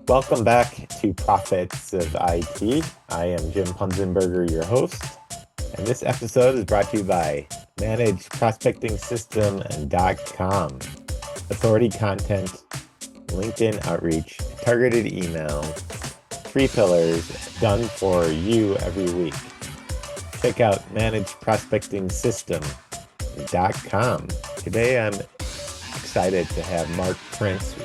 Welcome back to Profits of IT. I am Jim Punzenberger, your host, and this episode is brought to you by Managed Prospecting System and .com. Authority content, LinkedIn outreach, targeted email, 3 pillars done for you every week. Check out managedprospectingsystem.com. Today I'm excited to have Marc Prince,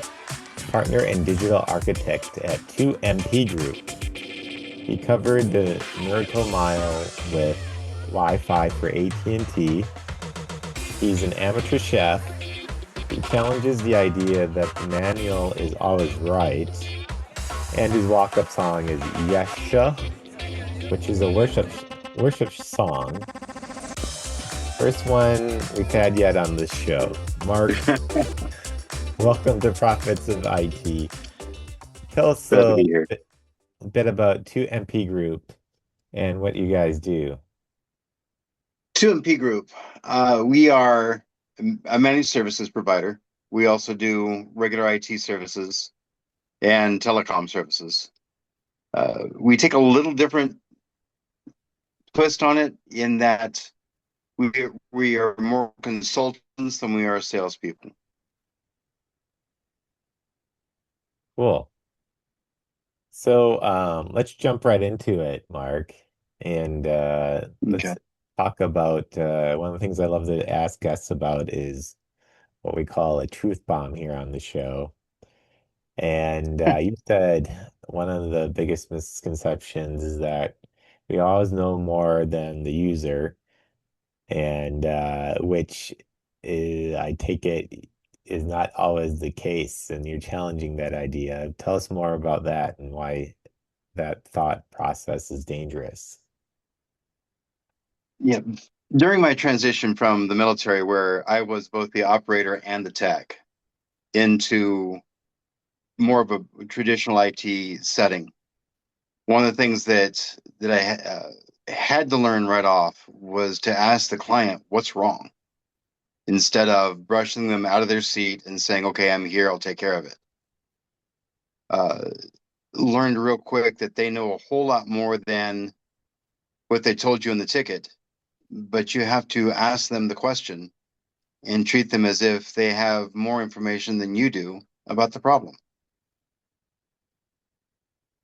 partner and digital architect at 2MP Group. He covered the Miracle Mile with Wi-Fi for AT&T. He's an amateur chef who challenges the idea that the manual is always right, and his walk-up song is Yesha, which is a worship song. First one we've had yet on this show. Marc, welcome to Profits of IT. Tell us Glad to be here. a bit about 2MP Group and what you guys do. 2MP Group. We are a managed services provider. We also do regular IT services and telecom services. We take a little different twist on it in that we are more consultants than we are salespeople. Cool. So let's jump right into it, Marc, and let's Okay. talk about one of the things I love to ask guests about is what we call a truth bomb here on the show. And you said one of the biggest misconceptions is that we always know more than the user, and which is, I take it is not always the case, and you're challenging that idea. Tell us more about that and why that thought process is dangerous. Yeah. During my transition from the military, where I was both the operator and the tech, into more of a traditional IT setting, one of the things that I had to learn right off was to ask the client what's wrong instead of brushing them out of their seat and saying, "Okay, I'm here, I'll take care of it." Uh, Learned real quick that they know a whole lot more than what they told you in the ticket, but you have to ask them the question and treat them as if they have more information than you do about the problem.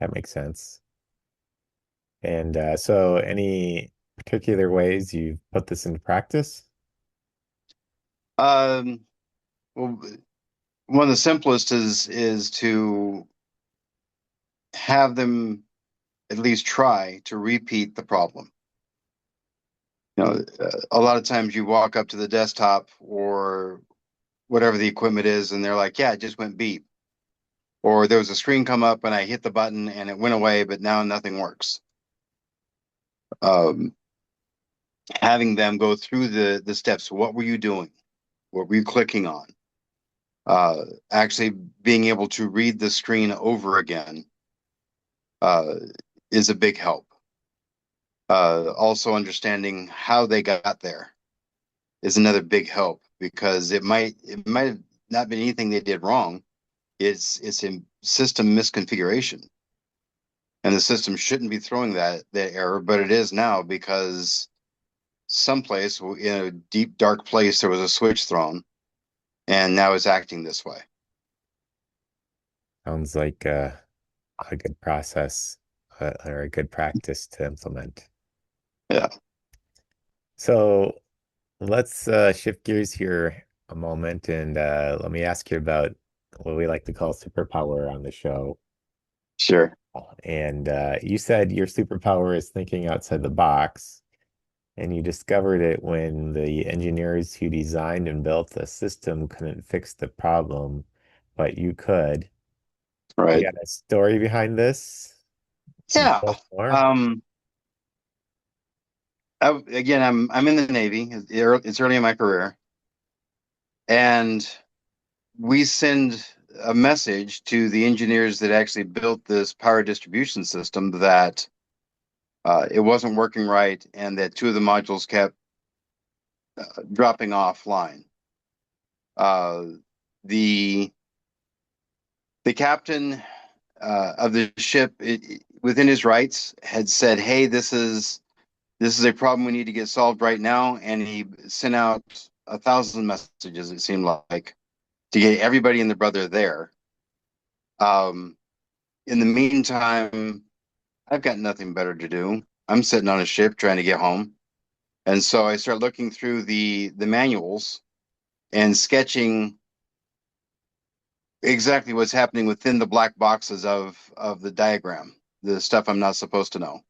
That makes sense. And so any particular ways you've put this into practice? Um, well, one of the simplest is to have them at least try to repeat the problem. A lot of times you walk up to the desktop or whatever the equipment is, and they're like, "Yeah, it just went beep." Or there was a screen come up and I hit the button and it went away, but now nothing works. Um, Having them go through the steps. What were you doing? What were you clicking on? Actually being able to read the screen over again uh, is a big help. Also understanding how they got there is another big help because it might have not been anything they did wrong. It's a system misconfiguration, and the system shouldn't be throwing that error, but it is now because someplace in a deep dark place there was a switch thrown, and now it's acting this way. Sounds like a good process or a good practice to implement. Yeah, So let's shift gears here a moment and let me ask you about what we like to call superpower on the show. sure. And you said your superpower is thinking outside the box, and you discovered it when the engineers who designed and built the system couldn't fix the problem, but you could. You Right. got a story behind this? Can you Yeah. tell us more? Um, Again, I'm in the Navy. It's early in my career, and we send a message to the engineers that actually built this power distribution system that it wasn't working right, and that two of the modules kept dropping offline. Uh, the the captain of the ship, within his rights, had said, "Hey, this is a problem we need to get solved right now," and he sent out 1,000 messages. It seemed like to get everybody and their brother there. Um, in the meantime, I've got nothing better to do. I'm sitting on a ship trying to get home, and so I start looking through the manuals and sketching exactly what's happening within the black boxes of the diagram, the stuff I'm not supposed to know.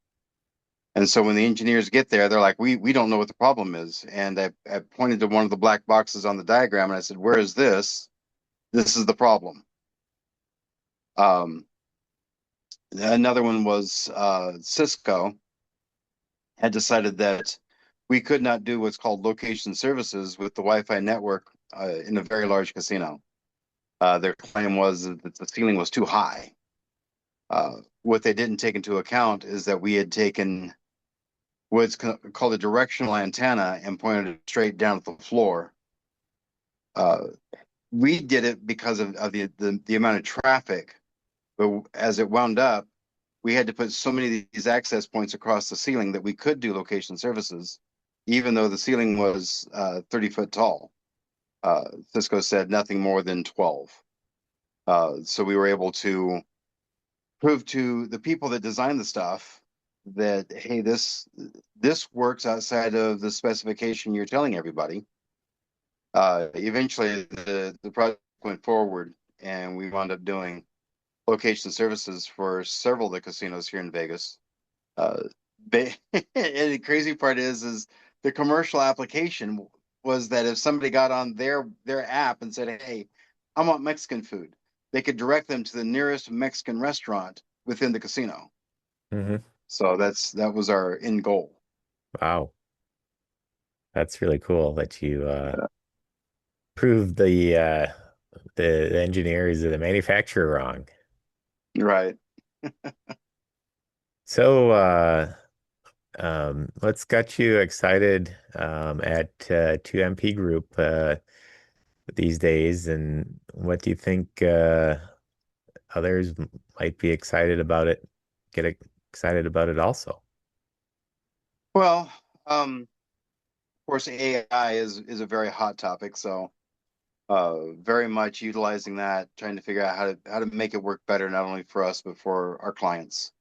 And so when the engineers get there, they're like, we don't know what the problem is. And I pointed to one of the black boxes on the diagram and I said, where is this? This is the problem. Um, Another one was Cisco had decided that we could not do what's called location services with the Wi-Fi network in a very large casino. Their claim was that the ceiling was too high. What they didn't take into account is that we had taken what's called a directional antenna and pointed it straight down at the floor. Uh, we did it because of the amount of traffic, but as it wound up, we had to put so many of these access points across the ceiling that we could do location services, even though the ceiling was 30 foot tall. Cisco said nothing more than 12. So we were able to prove to the people that designed the stuff that, hey, this works outside of the specification you're telling everybody. Eventually, the project went forward, and we wound up doing location services for several of the casinos here in Vegas. Uh, and the crazy part is the commercial application was that if somebody got on their app and said, "Hey, I want Mexican food," they could direct them to the nearest Mexican restaurant within the casino. Hmm. So that was our end goal. Wow. That's really cool that you proved the engineers or the manufacturer wrong. Right. So what's got you excited at 2MP Group these days, and what do you think others might be excited about it, get excited about it also? Well, of course, AI is a very hot topic, so very much utilizing that, trying to figure out how to make it work better, not only for us but for our clients.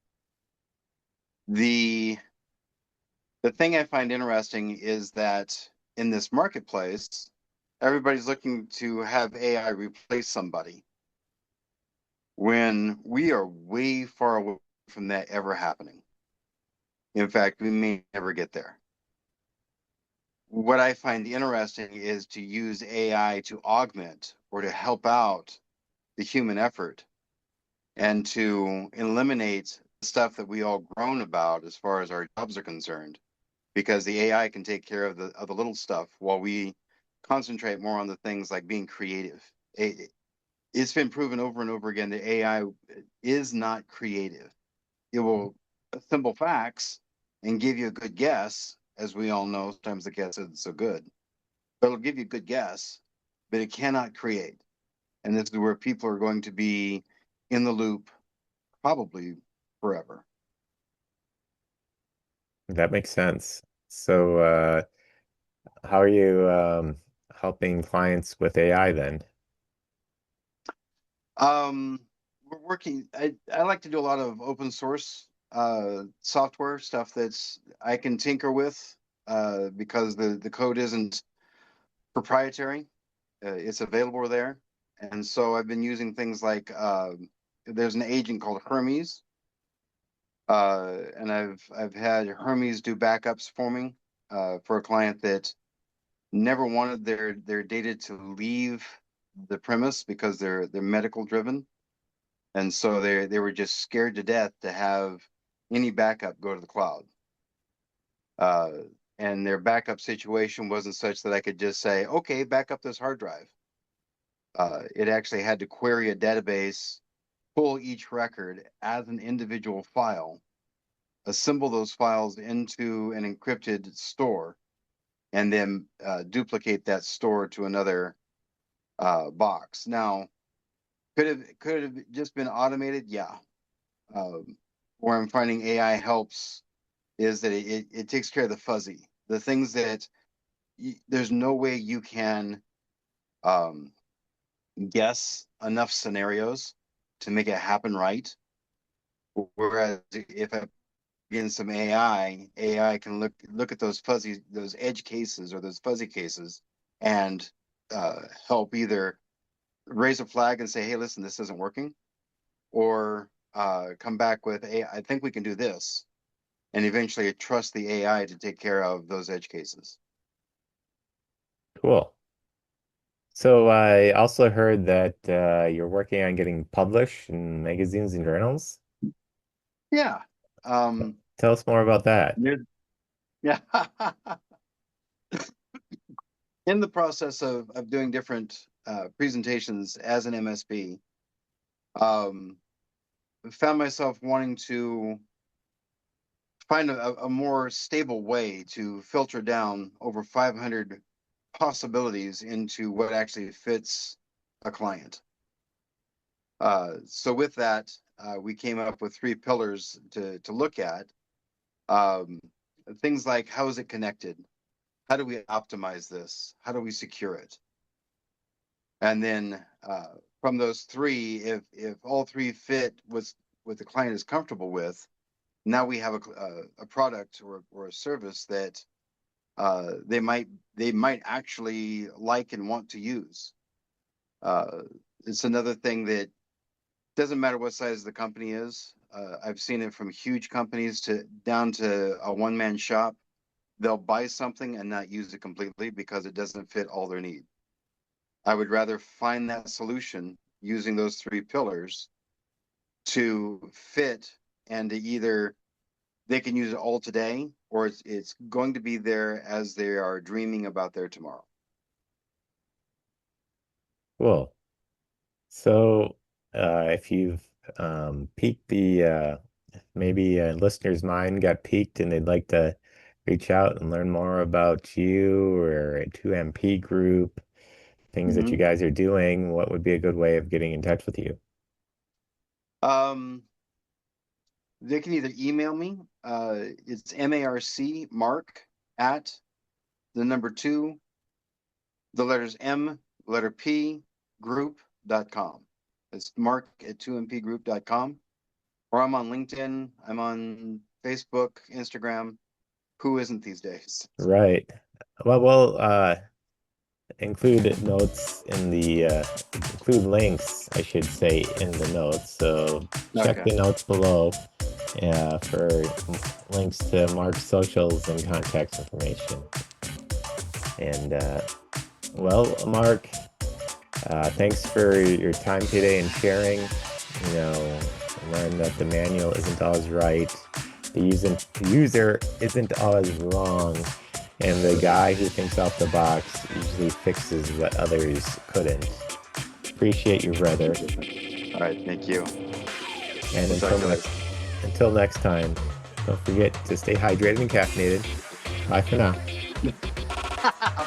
The the thing I find interesting is that in this marketplace, everybody's looking to have AI replace somebody when we are way far away from that ever happening. In fact, we may never get there. What I find interesting is to use AI to augment or to help out the human effort and to eliminate stuff that we all groan about as far as our jobs are concerned, because the AI can take care of the little stuff while we concentrate more on the things like being creative. It's been proven over and over again that AI is not creative. It will assemble facts and give you a good guess. As we all know, sometimes the guess isn't so good, but it'll give you a good guess, but it cannot create. And this is where people are going to be in the loop probably forever. That makes sense. So how are you helping clients with AI then? Um, we're working. I like to do a lot of open source software stuff that's I can tinker with because the code isn't proprietary. It's available there, and so I've been using things like there's an agent called Hermes, and I've had Hermes do backups for me for a client that never wanted their data to leave the premise because they're medical driven. And so they were just scared to death to have any backup go to the cloud. Uh, and their backup situation wasn't such that I could just say, okay, back up this hard drive. It actually had to query a database, pull each record as an individual file, assemble those files into an encrypted store, and then duplicate that store to another box. Now, could have just been automated? Yeah, where I'm finding AI helps is that it takes care of the fuzzy, the things that there's no way you can um, guess enough scenarios to make it happen right. Whereas if I in some AI can look at those edge cases or those fuzzy cases and help either raise a flag and say, "Hey, listen, this isn't working," or come back with, "Hey, I think we can do this," and eventually trust the AI to take care of those edge cases. Cool. So I also heard that you're working on getting published in magazines and journals. Yeah. Tell us more about that. Yeah. In the process of doing different presentations as an MSP, um, found myself wanting to find a more stable way to filter down over 500 possibilities into what actually fits a client. So with that, we came up with three pillars to look at. Um, Things like, how is it connected? How do we optimize this? How do we secure it? And then from those three, if all three fit with what the client is comfortable with, now we have a product or a service that they might actually like and want to use. Uh, it's another thing that doesn't matter what size the company is. I've seen it from huge companies to down to a one-man shop. They'll buy something and not use it completely because it doesn't fit all their need. I would rather find that solution using those three pillars to fit and to either they can use it all today or it's going to be there as they are dreaming about their tomorrow. Cool. So if you've piqued the maybe a listener's mind got piqued and they'd like to reach out and learn more about you or a 2MP group, things that you Mm-hmm. guys are doing, what would be a good way of getting in touch with you? Um, they can either email me. It's MARC Mark at the number two, the letters M, letter P, group.com. It's Mark at 2mpgroup.com. Or I'm on LinkedIn. I'm on Facebook, Instagram. Who isn't these days? Right. Well, we'll include notes in the include links, I should say, in the notes. So check Okay. the notes below for links to Mark's socials and contact information. And well, Mark, thanks for your time today and sharing. You know, learn that the manual isn't always right, the user isn't always wrong, and the guy who thinks out the box usually fixes what others couldn't. Appreciate you, brother. All right. Thank you. And We'll talk to you later. until next time, don't forget to stay hydrated and caffeinated. Bye for now.